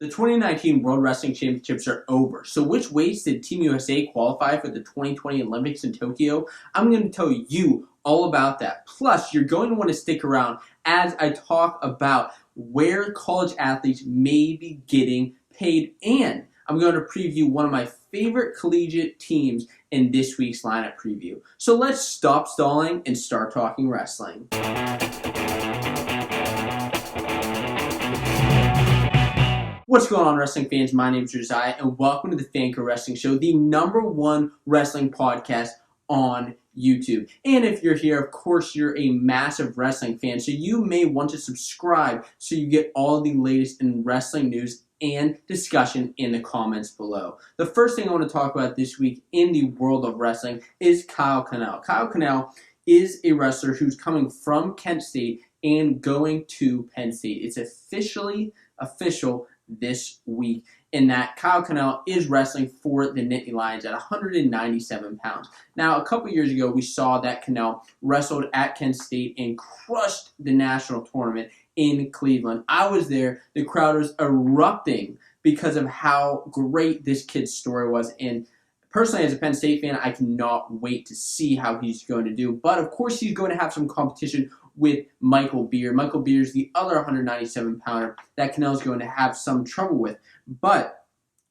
The 2019 World Wrestling Championships are over. So which weights did Team USA qualify for the 2020 Olympics in Tokyo? I'm going to tell you all about that. Plus, you're going to want to stick around as I talk about where college athletes may be getting paid. And I'm going to preview one of my favorite collegiate teams in this week's lineup preview. So let's stop stalling and start talking wrestling. What's going on, wrestling fans? My name is Josiah, and welcome to the Fanco Wrestling Show, the #1 wrestling podcast on YouTube. And if you're here, of course, you're a massive wrestling fan, so you may want to subscribe so you get all the latest in wrestling news and discussion in the comments below. The first thing I want to talk about this week in the world of wrestling is Kyle Kanell. Kyle Kanell is a wrestler who's coming from Kent State and going to Penn State. It's official this week, in that Kyle Kanell is wrestling for the Nittany Lions at 197 pounds. Now, a couple years ago, we saw that Kanell wrestled at Kent State and crushed the national tournament in Cleveland. I was there. The crowd was erupting because of how great this kid's story was. And personally, as a Penn State fan, I cannot wait to see how he's going to do. But, of course, he's going to have some competition with Michael Beer. Michael Beer is the other 197-pounder that Kanell is going to have some trouble with. But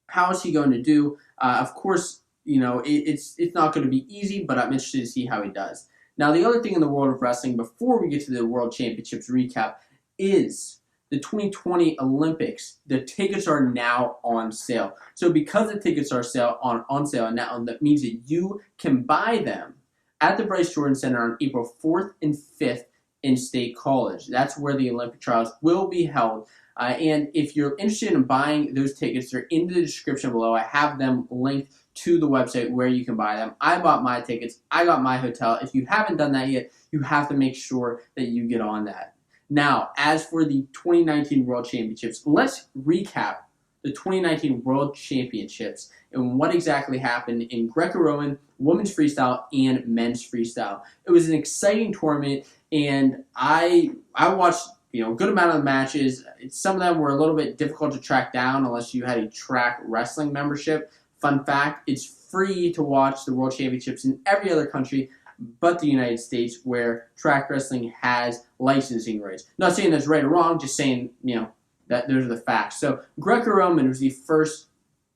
how is he going to do? Of course, it's not going to be easy, but I'm interested to see how he does. Now, the other thing in the world of wrestling, before we get to the World Championships recap, is the 2020 Olympics. The tickets are now on sale. So because the tickets are on sale now, that means that you can buy them at the Bryce Jordan Center on April 4th and 5th in State College. That's where the Olympic trials will be held. And if you're interested in buying those tickets, they're in the description below. I have them linked to the website where you can buy them. I bought my tickets. I got my hotel. If you haven't done that yet, you have to make sure that you get on that. Now, as for the 2019 World Championships, let's recap the 2019 World Championships and what exactly happened in Greco-Roman, women's freestyle, and men's freestyle. It was an exciting tournament, and I watched a good amount of the matches. Some of them were a little bit difficult to track down unless you had a track wrestling membership. Fun fact, it's free to watch the World Championships in every other country but the United States, where track wrestling has licensing rights. Not saying that's right or wrong, just saying, that those are the facts. So Greco-Roman was the first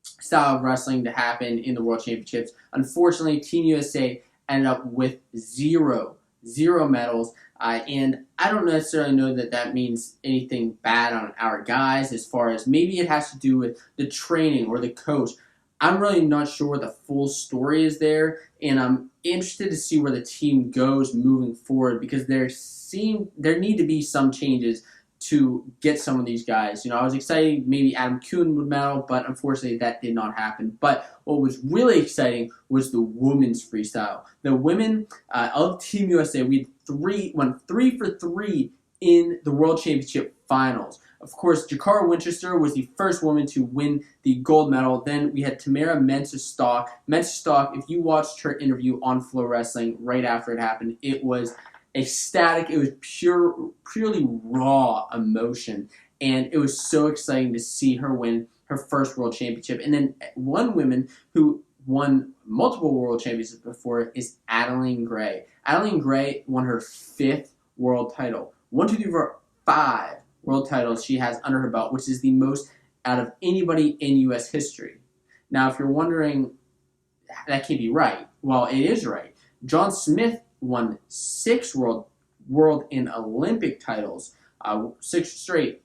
style of wrestling to happen in the World Championships. Unfortunately, Team USA ended up with zero medals. And I don't necessarily know that that means anything bad on our guys, as far as maybe it has to do with the training or the coach. I'm really not sure what the full story is there, and I'm interested to see where the team goes moving forward, because there need to be some changes to get some of these guys. I was excited maybe Adam Kuhn would medal, but unfortunately that did not happen. But what was really exciting was the women's freestyle. The women of Team USA, went 3 for 3 in the World Championship finals. Of course, Jakara Winchester was the first woman to win the gold medal. Then we had Tamara Mensah-Stock. Mensah-Stock, if you watched her interview on Flow Wrestling right after it happened, it was ecstatic. It was purely raw emotion, and it was so exciting to see her win her first world championship. And then one woman who won multiple world championships before is Adeline Gray. Adeline Gray won her 5th world title. 1, 2, 3, 4, 5 world titles she has under her belt, which is the most out of anybody in U.S. history. Now, if you're wondering, that can't be right. Well, it is right. John Smith won 6 world and Olympic titles, 6 straight,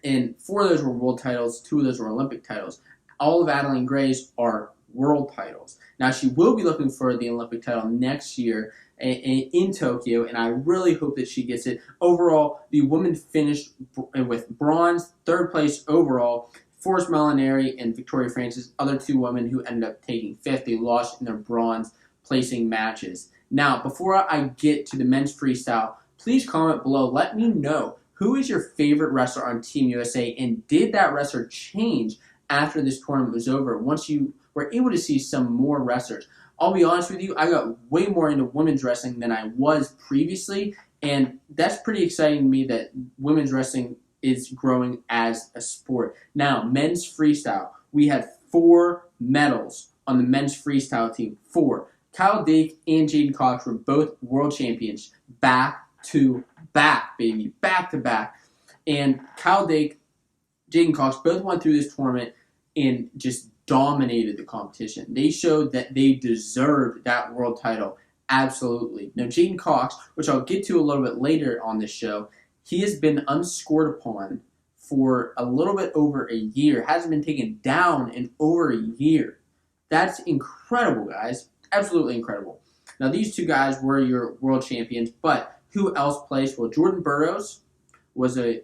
and 4 of those were world titles, 2 of those were Olympic titles. All of Adeline Gray's are world titles. Now, she will be looking for the Olympic title next year in Tokyo, and I really hope that she gets it. Overall, the women finished with bronze, 3rd place overall. Forrest Molinari and Victoria Francis, other 2 women who ended up taking 5th. They lost in their bronze placing matches. Now, before I get to the men's freestyle, please comment below. Let me know, who is your favorite wrestler on Team USA, and did that wrestler change after this tournament was over, once you were able to see some more wrestlers? I'll be honest with you, I got way more into women's wrestling than I was previously, and that's pretty exciting to me that women's wrestling is growing as a sport. Now, men's freestyle. We had 4 medals on the men's freestyle team. 4. Kyle Dake and J'den Cox were both world champions back to back, baby. Back to back. And Kyle Dake, J'den Cox both went through this tournament and just dominated the competition. They showed that they deserved that world title. Absolutely. Now, J'den Cox, which I'll get to a little bit later on this show, he has been unscored upon for a little bit over a year. Hasn't been taken down in over a year. That's incredible, guys. Absolutely incredible. Now, these 2 guys were your world champions, but who else placed? Well, Jordan Burroughs was a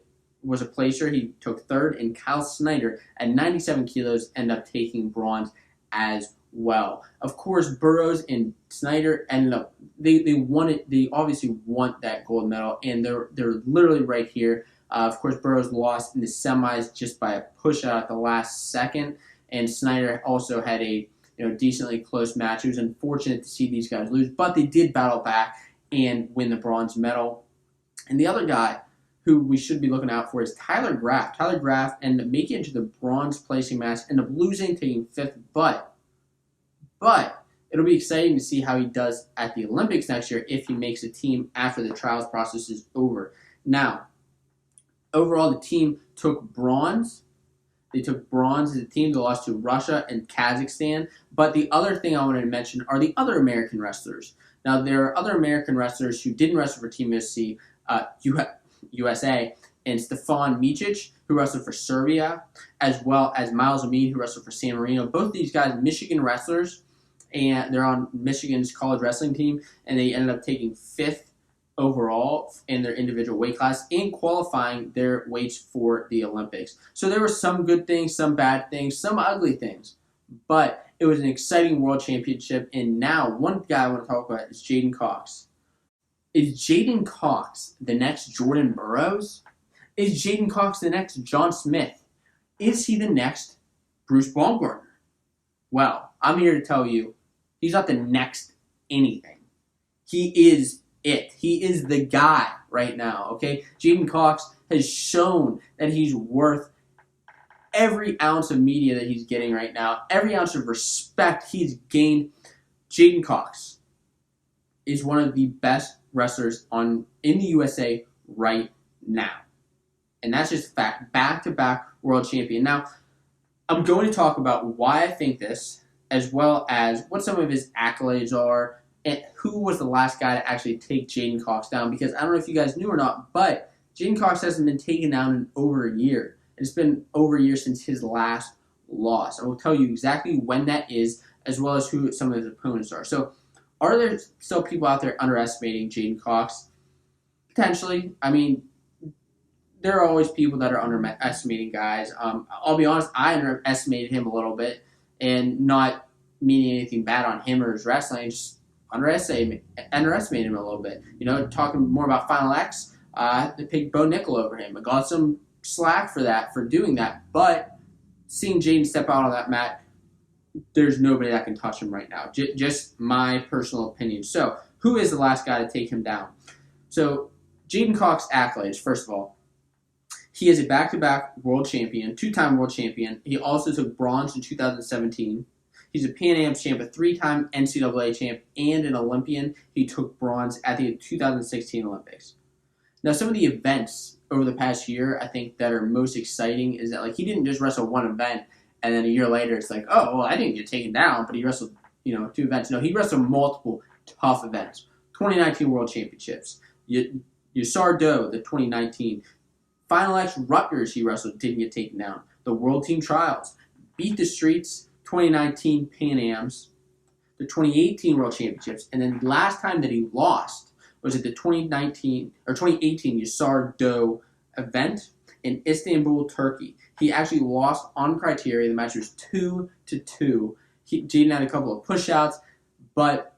placer. He took 3rd, and Kyle Snyder at 97 kilos ended up taking bronze as well. Of course, Burroughs and Snyder ended up they won it. They obviously want that gold medal, and they're literally right here. Of course, Burroughs lost in the semis just by a push out at the last second, and Snyder also had a decently close match. It was unfortunate to see these guys lose, but they did battle back and win the bronze medal. And the other guy who we should be looking out for is Tyler Graff. Tyler Graff ended up making it to the bronze placing match, ended up losing, taking 5th, but it'll be exciting to see how he does at the Olympics next year if he makes a team after the trials process is over. Now, overall, the team took bronze. They took bronze as a team. They lost to Russia and Kazakhstan. But the other thing I wanted to mention are the other American wrestlers. Now, there are other American wrestlers who didn't wrestle for Team USA, and Stefan Micic, who wrestled for Serbia, as well as Miles Amin, who wrestled for San Marino. Both these guys, Michigan wrestlers, and they're on Michigan's college wrestling team, and they ended up taking 5th overall in their individual weight class and qualifying their weights for the Olympics. So there were some good things, some bad things, some ugly things, but it was an exciting world championship. And now one guy I want to talk about is J'den Cox. Is J'den Cox the next Jordan Burroughs? Is J'den Cox the next John Smith? Is he the next Bruce Baumgartner? Well, I'm here to tell you, he's not the next anything. He is it. He is the guy right now, okay? J'den Cox has shown that he's worth every ounce of media that he's getting right now, every ounce of respect he's gained. J'den Cox is one of the best wrestlers in the USA right now. And that's just a fact. Back-to-back world champion. Now, I'm going to talk about why I think this, as well as what some of his accolades are, and who was the last guy to actually take J'den Cox down. Because I don't know if you guys knew or not, but J'den Cox hasn't been taken down in over a year. It's been over a year since his last loss. I will tell you exactly when that is, as well as who some of his opponents are. So, are there still people out there underestimating J'den Cox? Potentially. I mean, there are always people that are underestimating guys. I'll be honest, I underestimated him a little bit, and not meaning anything bad on him or his wrestling, just underestimated him a little bit. Talking more about Final X, I picked Bo Nickel over him. I got some slack for doing that, but seeing J'den step out on that mat, there's nobody that can touch him right now. Just my personal opinion. So, who is the last guy to take him down? So, J'den Cox accolades, first of all. He is a back-to-back world champion, 2-time world champion. He also took bronze in 2017. He's a Pan Am champ, a 3-time NCAA champ, and an Olympian. He took bronze at the 2016 Olympics. Now, some of the events over the past year, I think, that are most exciting is that, he didn't just wrestle one event, and then a year later, it's like, oh, well, I didn't get taken down, but he wrestled, 2 events. No, he wrestled multiple tough events. 2019 World Championships. Josiah, the 2019 Final X Rutgers he wrestled, didn't get taken down. The World Team Trials. Beat the Streets, 2019 Pan Ams. The 2018 World Championships. And then the last time that he lost was at the 2018 Josiah event in Istanbul, Turkey. He actually lost on criteria. The match was 2-2. J'den had a couple of push-outs, but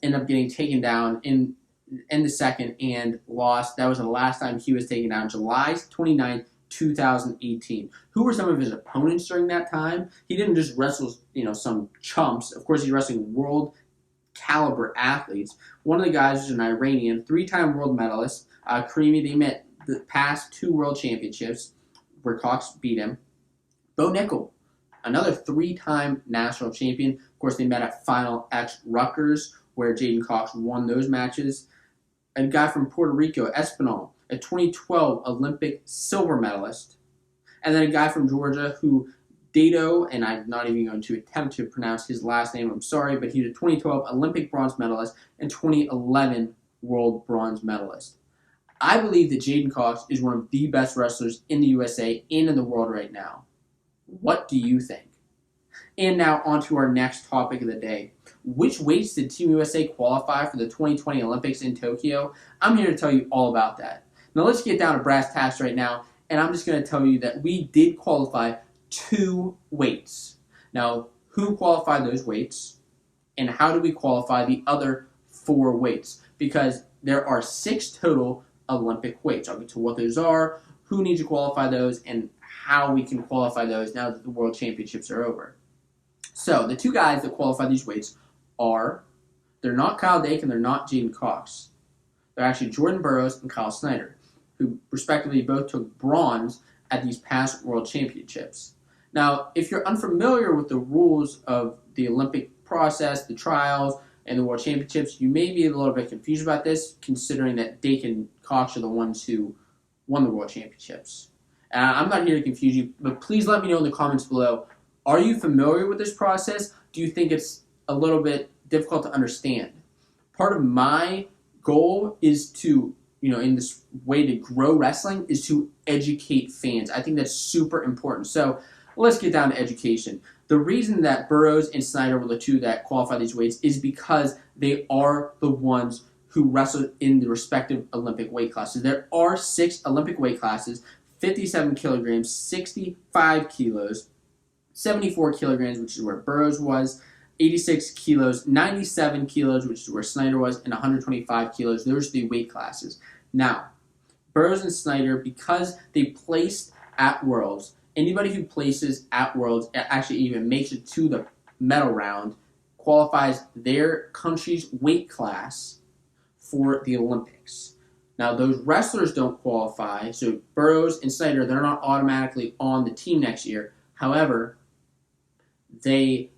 ended up getting taken down in the second and lost. That was the last time he was taken down, July 29th, 2018. Who were some of his opponents during that time? He didn't just wrestle, some chumps. Of course, he's wrestling world caliber athletes. One of the guys was an Iranian, 3-time world medalist, Karimi. They met the past 2 world championships where Cox beat him. Bo Nickel, another 3-time national champion. Of course, they met at Final X Rutgers, where J'den Cox won those matches. A guy from Puerto Rico, Espinal, a 2012 Olympic silver medalist. And then a guy from Georgia who, Dato, and I'm not even going to attempt to pronounce his last name, I'm sorry, but he's a 2012 Olympic bronze medalist and 2011 world bronze medalist. I believe that J'den Cox is one of the best wrestlers in the USA and in the world right now. What do you think? And now on to our next topic of the day. Which weights did Team USA qualify for the 2020 Olympics in Tokyo? I'm here to tell you all about that. Now let's get down to brass tacks right now, and I'm just going to tell you that we did qualify 2 weights. Now, who qualified those weights, and how do we qualify the other 4 weights? Because there are 6 total Olympic weights. I'll get to what those are, who needs to qualify those, and how we can qualify those now that the World Championships are over. So, the 2 guys that qualify these weights are, they're not Kyle Dake and they're not J'den Cox. They're actually Jordan Burroughs and Kyle Snyder, who respectively both took bronze at these past World Championships. Now, if you're unfamiliar with the rules of the Olympic process, the trials, and the World Championships, you may be a little bit confused about this, considering that Dake and Cox are the ones who won the World Championships. I'm not here to confuse you, but please let me know in the comments below. Are you familiar with this process? Do you think it's a little bit difficult to understand? Part of my goal is to, in this way to grow wrestling, is to educate fans. I think that's super important. So let's get down to education. The reason that Burroughs and Snyder were the 2 that qualify these weights is because they are the ones who wrestled in the respective Olympic weight classes. There are 6 Olympic weight classes: 57 kilograms, 65 kilos, 74 kilograms, which is where Burroughs was, 86 kilos, 97 kilos, which is where Snyder was, and 125 kilos. Those are the weight classes. Now, Burroughs and Snyder, because they placed at Worlds, anybody who places at Worlds, actually even makes it to the medal round, qualifies their country's weight class for the Olympics. Now, those wrestlers don't qualify, so Burroughs and Snyder, they're not automatically on the team next year. However, they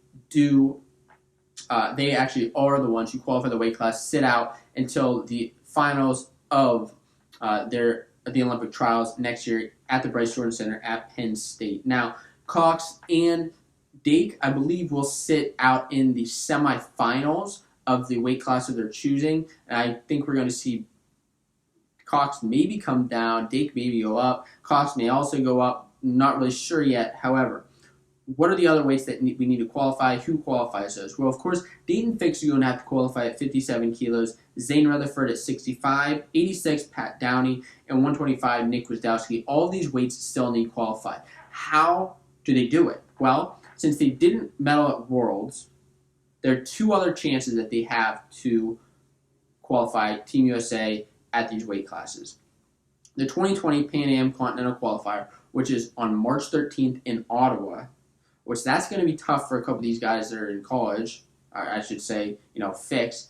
actually are the ones who qualify the weight class, sit out until the finals of the Olympic trials next year at the Bryce Jordan Center at Penn State. Now, Cox and Dake, I believe, will sit out in the semifinals of the weight class of their choosing. And I think we're going to see Cox maybe come down, Dake maybe go up, Cox may also go up, not really sure yet. However, what are the other weights that we need to qualify? Who qualifies those? Well, of course, Dayton Fix is going to have to qualify at 57 kilos, Zane Rutherford at 65, 86 Pat Downey, and 125 Nick Wisdowski. All of these weights still need to qualify. How do they do it? Well, since they didn't medal at Worlds, there are 2 other chances that they have to qualify Team USA at these weight classes. The 2020 Pan Am Continental Qualifier, which is on March 13th in Ottawa, which that's going to be tough for a couple of these guys that are in college, or I should say, Fix.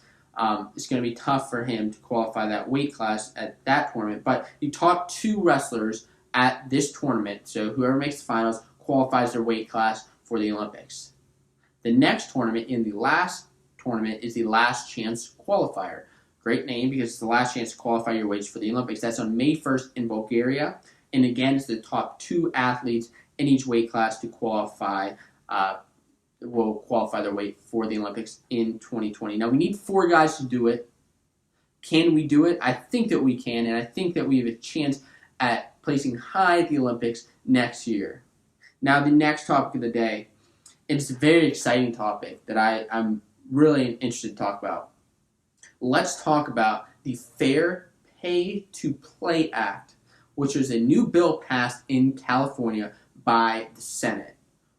It's going to be tough for him to qualify that weight class at that tournament. But the top 2 wrestlers at this tournament, so whoever makes the finals, qualifies their weight class for the Olympics. The next tournament, in the last tournament, is the Last Chance Qualifier. Great name because it's the last chance to qualify your weights for the Olympics. That's on May 1st in Bulgaria. And again, it's the top 2 athletes in each weight class to qualify, will qualify their weight for the Olympics in 2020. Now, we need 4 guys to do it. Can we do it? I think that we can, and I think that we have a chance at placing high at the Olympics next year. Now, the next topic of the day, it's a very exciting topic that I'm really interested to talk about. Let's talk about the Fair Pay to Play Act, which is a new bill passed in California by the Senate.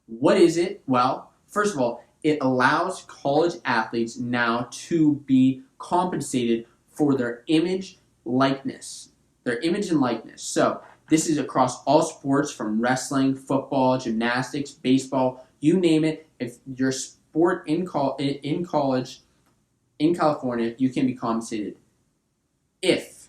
What is it? Well, first of all, it allows college athletes now to be compensated for their image likeness. Their image and likeness. So this is across all sports, from wrestling, football, gymnastics, baseball, you name it. If your sport in college in California, you can be compensated if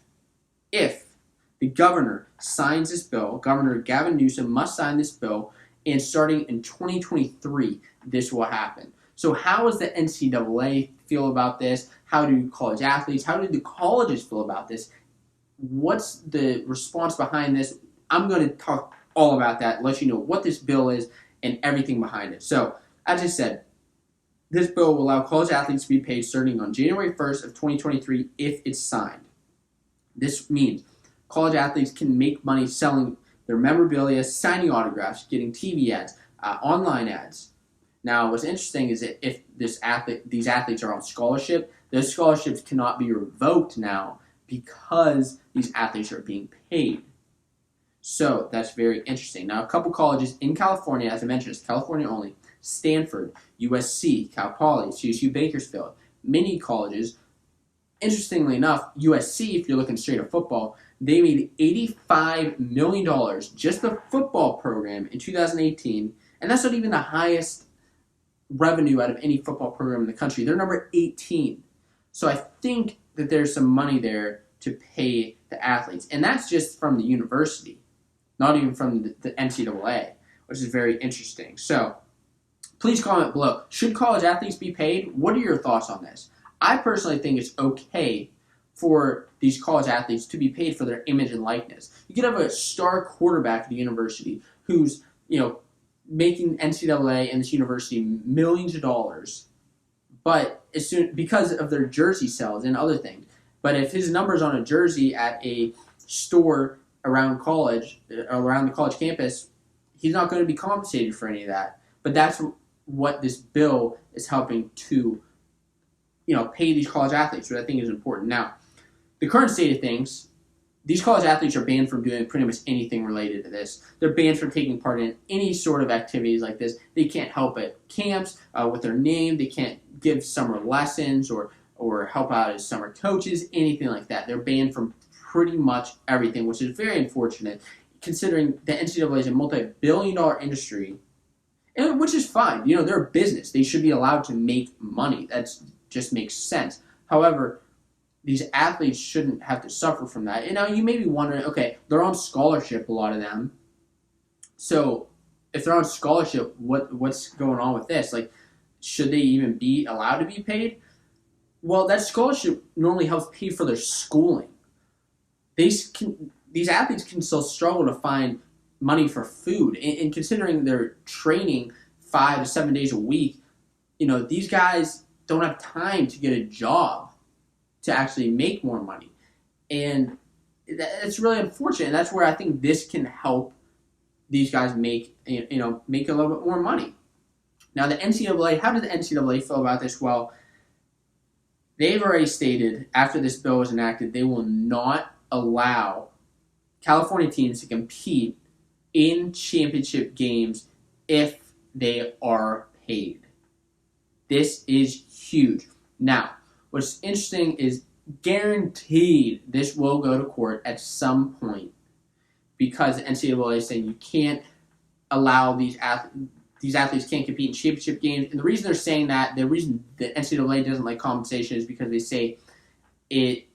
The governor signs this bill. Governor Gavin Newsom must sign this bill, and starting in 2023, this will happen. So how does the NCAA feel about this? How do college athletes, how do the colleges feel about this? What's the response behind this? I'm going to talk all about that, let you know what this bill is and everything behind it. So, as I said, this bill will allow college athletes to be paid starting on January 1st of 2023 if it's signed. This means college athletes can make money selling their memorabilia, signing autographs, getting TV ads, online ads. Now, what's interesting is that if these athletes are on scholarship, those scholarships cannot be revoked now because these athletes are being paid. So that's very interesting. Now, a couple colleges in California, as I mentioned, it's California only: Stanford, USC, Cal Poly, CSU Bakersfield, many colleges. Interestingly enough, USC, if you're looking straight at football, they made $85 million just the football program in 2018, and that's not even the highest revenue out of any football program in the country. They're number 18. So I think that there's some money there to pay the athletes, and that's just from the university, not even from the NCAA, which is very interesting. So please comment below. Should college athletes be paid? What are your thoughts on this? I personally think it's okay for these college athletes to be paid for their image and likeness. You could have a star quarterback at the university who's, making NCAA and this university millions of dollars, but because of their jersey sales and other things. But if his number's on a jersey at a store around the college campus, he's not going to be compensated for any of that. But that's what this bill is helping to, pay these college athletes, which I think is important. Now, the current state of things, these college athletes are banned from doing pretty much anything related to this. They're banned from taking part in any sort of activities like this. They can't help at camps with their name. They can't give summer lessons or help out as summer coaches, anything like that. They're banned from pretty much everything, which is very unfortunate, considering the NCAA is a multi-billion-dollar industry, and which is fine. They're a business. They should be allowed to make money. That just makes sense. However, these athletes shouldn't have to suffer from that. And now you may be wondering, okay, they're on scholarship, a lot of them. So if they're on scholarship, what's going on with this? Like, should they even be allowed to be paid? Well, that scholarship normally helps pay for their schooling. These athletes can still struggle to find money for food. And considering they're training 5 to 7 days a week, these guys don't have time to get a job to actually make more money. And it's really unfortunate. And that's where I think this can help these guys make a little bit more money. Now, the NCAA, how does the NCAA feel about this? Well, they've already stated after this bill was enacted, they will not allow California teams to compete in championship games if they are paid. This is huge. Now, what's interesting is guaranteed this will go to court at some point because the NCAA is saying you can't allow these athletes can't compete in championship games. And the reason they're saying that, the reason the NCAA doesn't like compensation is because they say it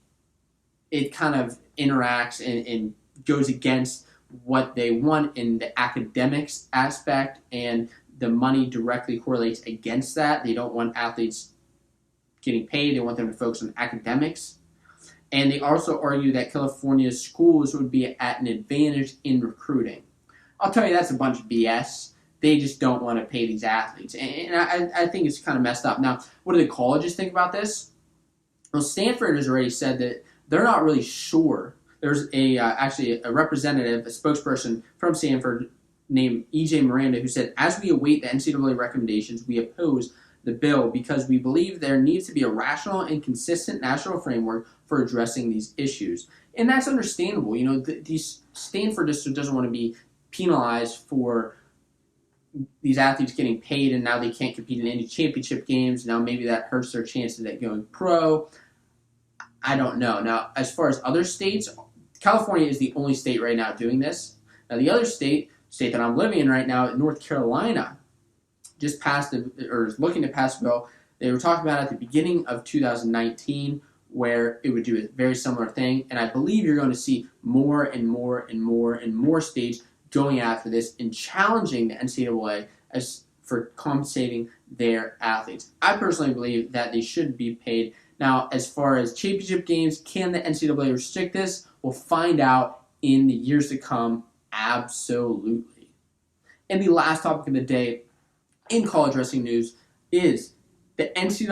kind of interacts and goes against what they want in the academics aspect, and the money directly correlates against that. They don't want athletes getting paid. They want them to focus on academics. And they also argue that California's schools would be at an advantage in recruiting. I'll tell you, that's a bunch of BS. They just don't want to pay these athletes. And I think it's kind of messed up. Now, what do the colleges think about this? Well, Stanford has already said that they're not really sure. There's actually a representative, a spokesperson from Stanford named E.J. Miranda, who said, as we await the NCAA recommendations, we oppose the bill because we believe there needs to be a rational and consistent national framework for addressing these issues. And that's understandable. These Stanford district doesn't want to be penalized for these athletes getting paid, and now they can't compete in any championship games. Now maybe that hurts their chances at going pro. I don't know. Now, as far as other states, California is the only state right now doing this. Now, the other state that I'm living in right now, North Carolina, just passed or is looking to pass a bill. They were talking about it at the beginning of 2019, where it would do a very similar thing. And I believe you're going to see more and more and more and more states going after this and challenging the NCAA as for compensating their athletes. I personally believe that they should be paid. Now, as far as championship games, can the NCAA restrict this? We'll find out in the years to come. Absolutely. And the last topic of the day in college wrestling news is the NC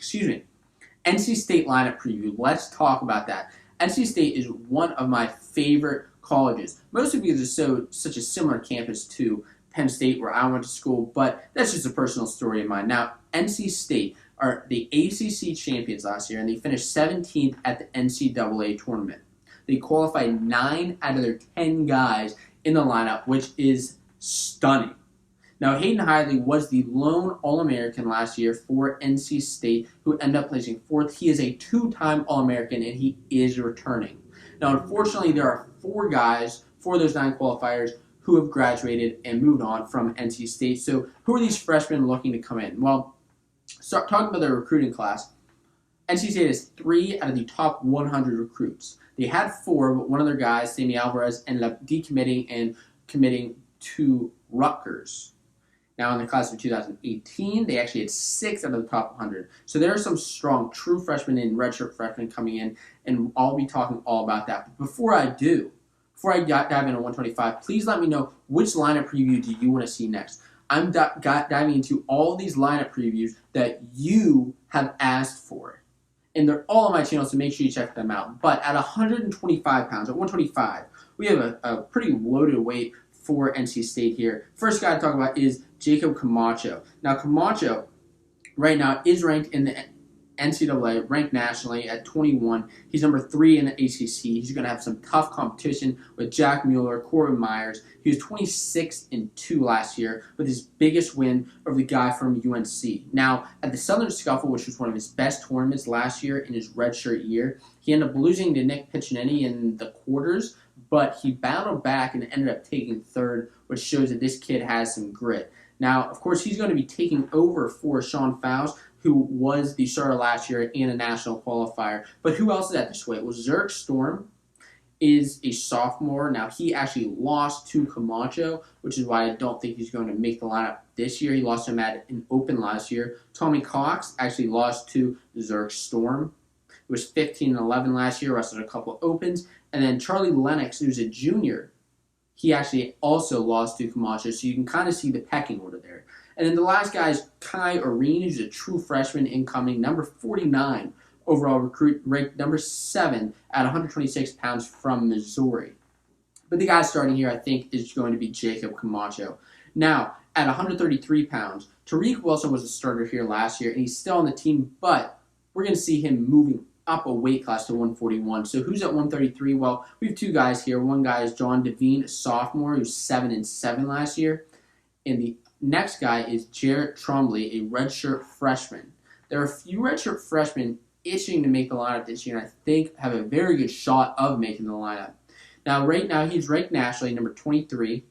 State lineup preview. Let's talk about that. NC State is one of my favorite colleges, mostly because it's such a similar campus to Penn State, where I went to school, but that's just a personal story of mine. Now, NC State are the ACC champions last year, and they finished 17th at the NCAA tournament. They qualified 9 out of their 10 guys in the lineup, which is stunning. Now, Hayden Hidley was the lone All-American last year for NC State, who ended up placing 4th. He is a 2-time All-American, and he is returning. Now, unfortunately, there are 4 guys for those 9 qualifiers who have graduated and moved on from NC State. So who are these freshmen looking to come in? Well, start talking about their recruiting class. NC State has 3 out of the top 100 recruits. They had 4, but one of their guys, Sammy Alvarez, ended up decommitting and committing to Rutgers. Now, in the class of 2018, they actually had 6 out of the top 100. So there are some strong true freshmen and redshirt freshmen coming in, and I'll be talking all about that. But before I dive into 125, please let me know which lineup preview do you want to see next. I'm diving into all these lineup previews that you have asked for. And they're all on my channel, so make sure you check them out. But at 125 pounds, at 125, we have a pretty loaded weight for NC State here. First guy to talk about is Jacob Camacho. Now, Camacho right now is ranked in the NCAA, ranked nationally at 21. He's number 3 in the ACC. He's going to have some tough competition with Jack Mueller, Corbin Myers. He was 26-2 last year with his biggest win over the guy from UNC. Now, at the Southern Scuffle, which was one of his best tournaments last year in his redshirt year, he ended up losing to Nick Piccinini in the quarters, but he battled back and ended up taking 3rd, which shows that this kid has some grit. Now, of course, he's going to be taking over for Sean Fowles, who was the starter last year and a national qualifier. But who else is at this weight? Well, Zurich Storm is a sophomore. Now, he actually lost to Camacho, which is why I don't think he's going to make the lineup this year. He lost him at an open last year. Tommy Cox actually lost to Zurich Storm. He was 15-11 last year, wrestled a couple opens. And then Charlie Lennox, who's a junior, he actually also lost to Camacho. So you can kind of see the pecking order there. And then the last guy is Kai Areen, who's a true freshman incoming, number 49 overall recruit, ranked number 7 at 126 pounds from Missouri. But the guy starting here, I think, is going to be Jacob Camacho. Now, at 133 pounds, Tariq Wilson was a starter here last year, and he's still on the team, but we're going to see him moving up a weight class to 141. So who's at 133? Well, we have 2 guys here. One guy is John Devine, a sophomore, who's 7-7 last year. And the next guy is Jarrett Trombley, a redshirt freshman. There are a few redshirt freshmen itching to make the lineup this year, and I think have a very good shot of making the lineup. Now, right now, he's ranked nationally, number 23.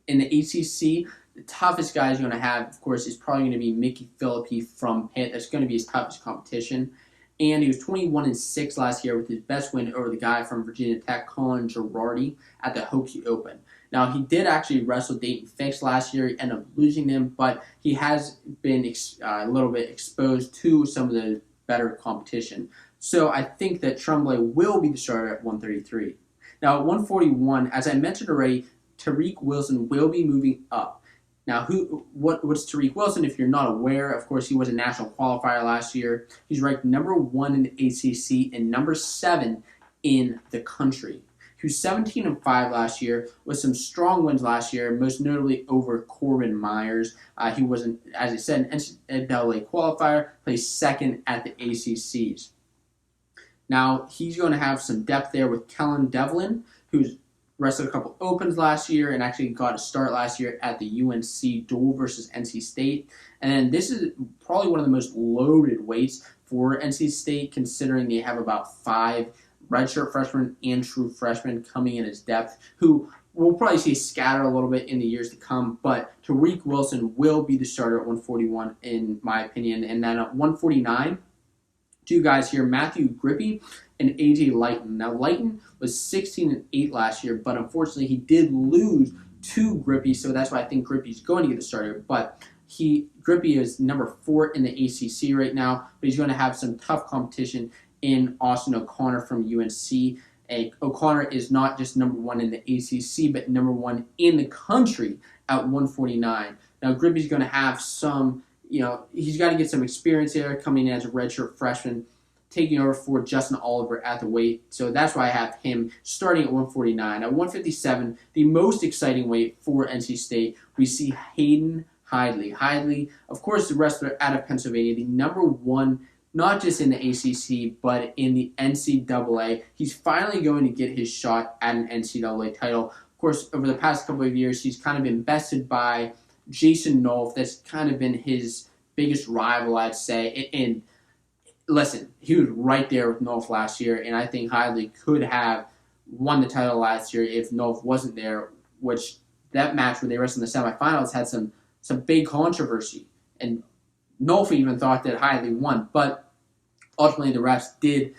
In the ACC, the toughest guy he's going to have, of course, is probably going to be Mickey Philippi from Pitt. That's going to be his toughest competition. And he was 21-6 last year with his best win over the guy from Virginia Tech, Colin Girardi, at the Hokie Open. Now, he did actually wrestle Dayton Fix last year. He ended up losing him, but he has been a little bit exposed to some of the better competition. So I think that Tremblay will be the starter at 133. Now, at 141, as I mentioned already, Tariq Wilson will be moving up. Now, what's Tariq Wilson? If you're not aware, of course, he was a national qualifier last year. He's ranked number 1 in the ACC and number 7 in the country. He was 17-5 last year with some strong wins last year, most notably over Corbin Myers. He was, as I said, an NCAA qualifier, placed 2nd at the ACCs. Now, he's going to have some depth there with Kellen Devlin, who's wrestled a couple opens last year and actually got a start last year at the UNC duel versus NC State. And then this is probably one of the most loaded weights for NC State, considering they have about 5 redshirt freshmen and true freshmen coming in as depth, who we'll probably see scatter a little bit in the years to come. But Tariq Wilson will be the starter at 141, in my opinion. And then at 149, two guys here, Matthew Grippy and AJ Lighton. Now, Lighton was 16-8 last year, but unfortunately he did lose to Grippy, so that's why I think Grippy's going to get the starter. But Grippy is number 4 in the ACC right now, but he's going to have some tough competition in Austin O'Connor from UNC. O'Connor is not just number 1 in the ACC, but number 1 in the country at 149. Now, Grippy's going to have some, he's got to get some experience here coming in as a redshirt freshman, taking over for Justin Oliver at the weight. So that's why I have him starting at 149. At 157, the most exciting weight for NC State, we see Hayden Hidlay. Hidlay, of course, the wrestler out of Pennsylvania, the number 1, not just in the ACC, but in the NCAA. He's finally going to get his shot at an NCAA title. Of course, over the past couple of years, he's kind of been bested by Jason Nolf. That's kind of been his biggest rival, I'd say. And listen, he was right there with Nolf last year, and I think Hidlay could have won the title last year if Nolf wasn't there, which that match where they wrestled in the semifinals had some big controversy. And Nolf even thought that Hidlay won, but ultimately, the refs did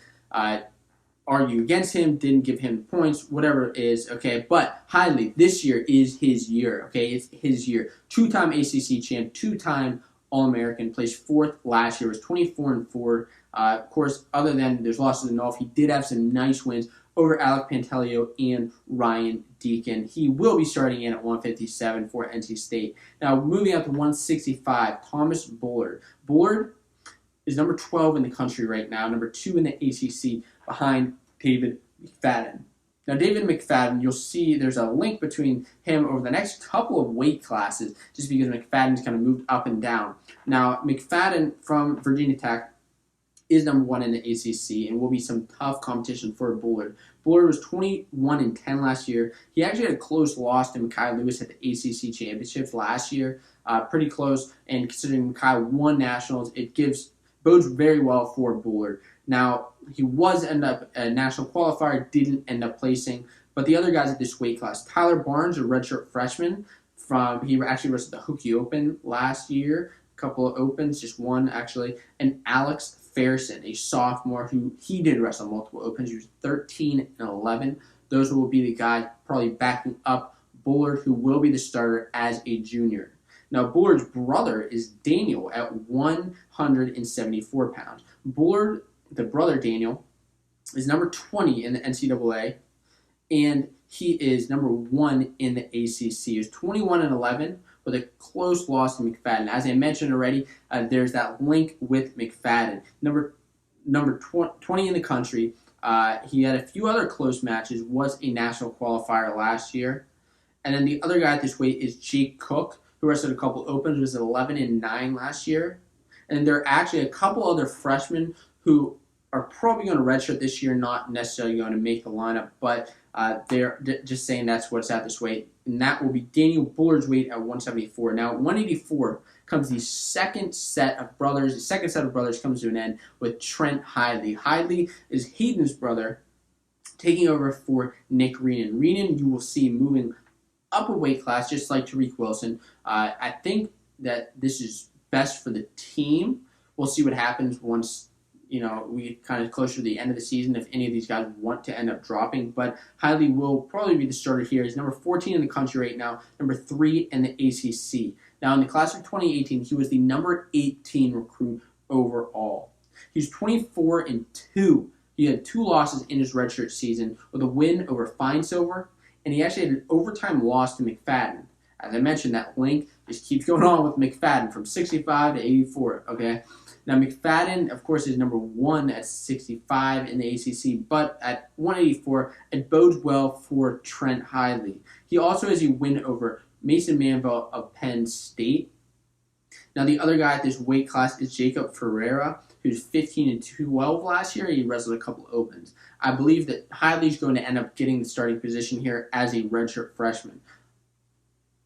argue against him, didn't give him points, whatever it is, okay? But Hidlay, this year is his year, okay? It's his year. 2-time ACC champ, 2-time All-American, placed 4th last year, was 24-4. Of course, other than there's losses in Nolf, he did have some nice wins over Alec Pantaleo and Ryan Deacon. He will be starting in at 157 for NC State. Now, moving up to 165, Thomas Bullard. Bullard is number 12 in the country right now, number 2 in the ACC behind David McFadden. Now, David McFadden, you'll see there's a link between him over the next couple of weight classes just because McFadden's kind of moved up and down. Now, McFadden from Virginia Tech is number 1 in the ACC and will be some tough competition for Bullard. Bullard was 21-10 last year. He actually had a close loss to Mekhi Lewis at the ACC championships last year. Pretty close, and considering Mekhi won nationals, it bodes very well for Bullard. Now, he was end up a national qualifier, didn't end up placing, but the other guys at this weight class, Tyler Barnes, a redshirt freshman, he actually wrestled the Hokie Open last year, a couple of opens, just one actually, and Alex Fairson, a sophomore who he did wrestle multiple opens. He was 13-11. Those will be the guys probably backing up Bullard, who will be the starter as a junior. Now, Bullard's brother is Daniel at 174 pounds. Bullard, the brother Daniel, is number 20 in the NCAA, and he is number 1 in the ACC. He was 21-11 with a close loss to McFadden. As I mentioned already, there's that link with McFadden. Number 20 in the country. He had a few other close matches, was a national qualifier last year. And then the other guy at this weight is Jake Cook, who wrestled a couple opens, was 11-9 last year. And there are actually a couple other freshmen who are probably going to redshirt this year, not necessarily going to make the lineup, but they're just saying that's what's at this weight. And that will be Daniel Bullard's weight at 174. Now, at 184 comes the second set of brothers. The second set of brothers comes to an end with Trent Hidlay. Hidlay is Hayden's brother, taking over for Nick Reenan. Reenan, you will see moving up a weight class, just like Tariq Wilson. I think that this is best for the team. We'll see what happens once we kind of closer to the end of the season if any of these guys want to end up dropping. But Hidlay will probably be the starter here. He's number 14 in the country right now, number 3 in the ACC. Now, in the class of 2018, he was the number 18 recruit overall. He's 24-2. He had 2 losses in his redshirt season with a win over Feinsilver, and he actually had an overtime loss to McFadden. As I mentioned, that link just keeps going on with McFadden from 65 to 84, okay? Now, McFadden, of course, is number 1 at 65 in the ACC, but at 184, it bodes well for Trent Hidlay. He also has a win over Mason Manville of Penn State. Now, the other guy at this weight class is Jacob Ferreira, who's 15-12 last year. He wrestled a couple opens. I believe that Hidlay's going to end up getting the starting position here as a redshirt freshman.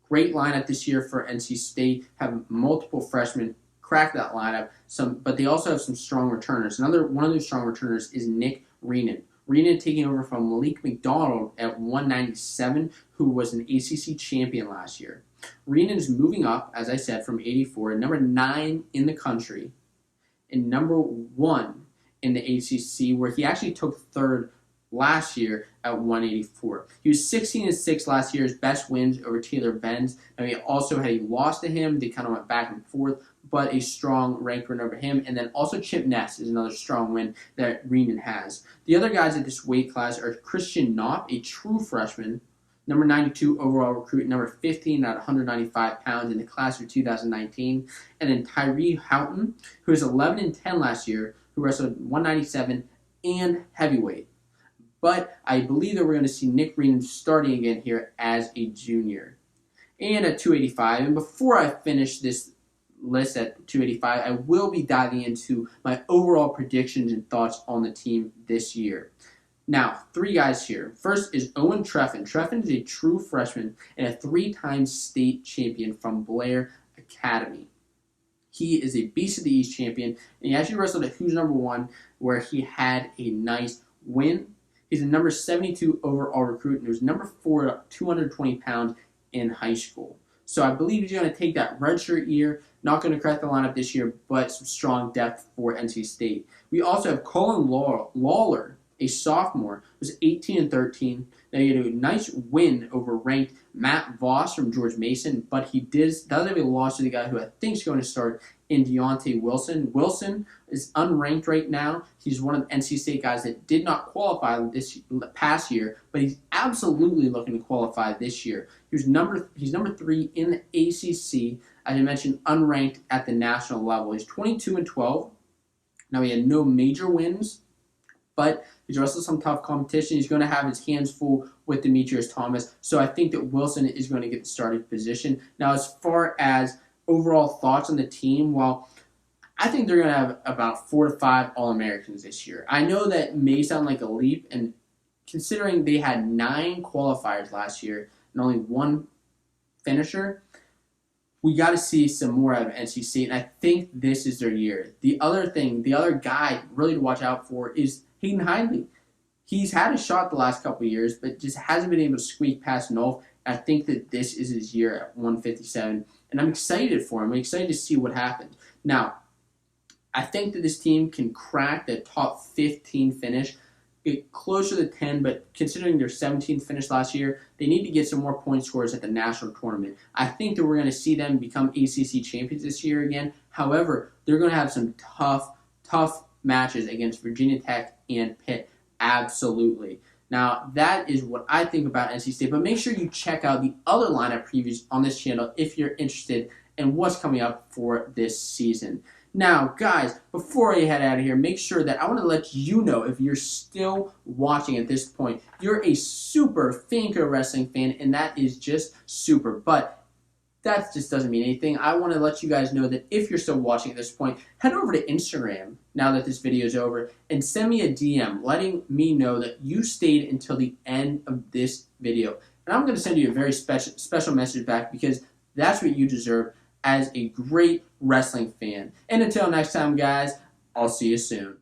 Great lineup this year for NC State. Have multiple freshmen crack that lineup, but they also have some strong returners. One of those strong returners is Nick Reenan. Reenan taking over from Malik McDonald at 197, who was an ACC champion last year. Reenan is moving up, as I said, from 84, number 9 in the country, and number 1 in the ACC, where he actually took third last year at 184. He was 16-6 last year. His best wins over Taylor Benz. Now he also had a loss to him. They kind of went back and forth, but a strong ranked win over him. And then also Chip Ness is another strong win that Reenan has. The other guys at this weight class are Christian Knopp, a true freshman, number 92 overall recruit, number 15 at 195 pounds in the class of 2019. And then Tyree Houghton, who was 11-10 last year, who wrestled 197 and heavyweight. But I believe that we're going to see Nick Reenan starting again here as a junior. And at 285, and before I finish this list at 285, I will be diving into my overall predictions and thoughts on the team this year. Now, 3 guys here. First is Owen Treffin. Treffin is a true freshman and a 3-time state champion from Blair Academy. He is a Beast of the East champion, and he actually wrestled at Who's Number 1, where he had a nice win. He's a number 72 overall recruit, and he was number 4 at 220 pounds in high school. So I believe he's going to take that redshirt year. Not going to crack the lineup this year, but some strong depth for NC State. We also have Colin Lawler, a sophomore, was 18-13. Now he had a nice win over ranked Matt Voss from George Mason, but he does have a loss to the guy who I think is going to start in Deontay Wilson. Wilson is unranked right now. He's one of the NC State guys that did not qualify this past year, but he's absolutely looking to qualify this year. He's number 3 in the ACC, as I mentioned, unranked at the national level. He's 22-12. Now he had no major wins, but he's wrestled some tough competition. He's going to have his hands full with Demetrius Thomas, so I think that Wilson is going to get the starting position. Now, as far as overall thoughts on the team, well, I think they're going to have about 4 to 5 All-Americans this year. I know that may sound like a leap, and considering they had 9 qualifiers last year and only 1 finisher, we got to see some more out of NC State, and I think this is their year. The other guy really to watch out for is Hayden Hidley. He's had a shot the last couple of years, but just hasn't been able to squeak past Nolf. I think that this is his year at 157, and I'm excited for him. I'm excited to see what happens. Now, I think that this team can crack the top 15 finish, get closer to 10, but considering their 17th finish last year, they need to get some more point scores at the national tournament. I think that we're going to see them become ACC champions this year again. However, they're going to have some tough matches against Virginia Tech and Pitt. Absolutely. Now, that is what I think about NC State, but make sure you check out the other lineup previews on this channel if you're interested in what's coming up for this season. Now, guys, before I head out of here, make sure that I want to let you know, if you're still watching at this point, you're a super Fanco Wrestling fan, and that is just super. But that just doesn't mean anything. I want to let you guys know that if you're still watching at this point, head over to Instagram now that this video is over and send me a DM letting me know that you stayed until the end of this video. And I'm going to send you a very special message back, because that's what you deserve as a great wrestling fan. And until next time, guys, I'll see you soon.